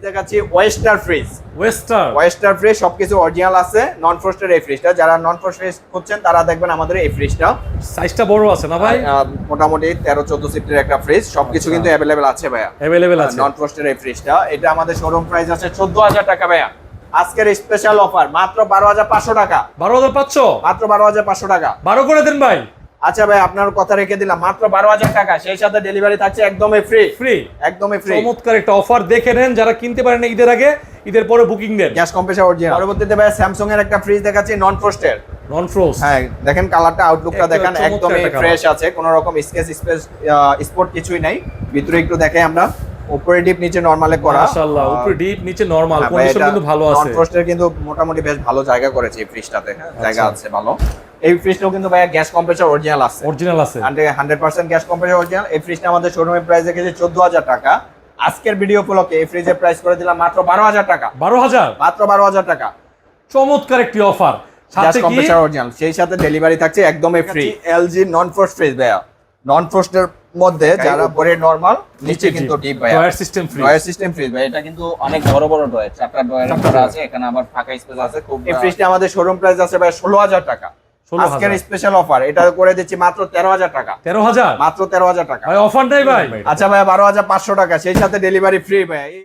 দেখাচ্ছি oyster fridge. Oyster fridge সবকিছু original আছে, নন ফ্রস্টের এই ফ্রিজটা। যারা নন ফ্রস্ট ফ্রিজ খুঁজছেন তারা দেখবেন আমাদের এই ফ্রিজটা। সাইজটা বড় আছে না ভাই? মোটামুটি 13-14 সিটের একটা ফ্রিজ, সবকিছু কিন্তু অ্যাভেলেবেল আছে ভাইয়া, আছে নন ফ্রস্টের এই ফ্রিজটা। এটা আমাদের শোরুম প্রাইস আছে 14,000 টাকা ভাইয়া। আজকের স্পেশাল অফার মাত্র 12,500 টাকা। 12,500 মাত্র 12,500 টাকা। 12 করে দেন ভাই। আচ্ছা ভাই, আপনার কথা রেখে দিলাম, মাত্র 12,000 টাকা, সেই সাথে ডেলিভারি থাকছে একদমই ফ্রি। একদমই ফ্রি। চমৎকার একটা অফার, দেখে নেন যারা কিনতে পারেন ঈদের আগে, ঈদের পরে বুকিং দেন। Gas compressor original. পরবর্তীতে ভাই স্যামসাং এর একটা ফ্রিজ দেখাচ্ছি নন ফ্রস্টের। নন ফ্রোস্ট, হ্যাঁ দেখেন কালারটা, আউটলুকটা দেখেন, একদমই ফ্রেশ আছে, কোনো রকম স্পট কিছুই নাই। ভিতরে একটু দেখে আমরা, উপরে ডিপ নিচে নরমালে করা, মাশাআল্লাহ, উপরে ডিপ নিচে নরমাল, কন্ডিশন কিন্তু ভালো আছে। নন ফ্রস্টের কিন্তু মোটামুটি বেশ ভালো জায়গা করেছে এই ফ্রিজটাতে, জায়গা আছে ভালো। এই ফ্রিজটাও কিন্তু ভাই গ্যাস কম্প্রেসার অরিজিনাল আছে। 100% গ্যাস কম্প্রেসার অরিজিনাল। এই ফ্রিজটা আমাদের শোরুমের প্রাইস রেখেছে 14,000 টাকা। আজকের ভিডিও উপলক্ষে এই ফ্রিজের প্রাইস করে দিলাম মাত্র 12,000 টাকা। 12,000 মাত্র 12,000 টাকা। চমৎকার একটি অফার, গ্যাস সাথে কি কম্প্রেসার অরিজিনাল, সেই সাথে ডেলিভারি থাকছে একদমই ফ্রি। এলজি নন ফ্রস্ট ফ্রিজ ভাইয়া, নন ফ্রস্টের মধ্যে যারা উপরে নরমাল, নিচে কিন্তু ডিপ ভাইয়া, drawer system fridge. Drawer system fridge ভাই, এটা কিন্তু অনেক বড় বড় ড্রয়ার, 4টা ড্রয়ার করা আছে, এখানে আবার ফাঁকা স্পেস আছে খুব। এই ফ্রিজটা আমাদের শোরুম প্রাইস আছে ভাই 16,000 টাকা। আজকের স্পেশাল অফার এটা করে দিচ্ছি মাত্র 13,000 টাকা। 13,000 মাত্র 13,000 টাকা ভাই, অফার নাই ভাই। আচ্ছা ভাই 12,500 টাকা, সেই সাথে ডেলিভারি ফ্রি ভাই।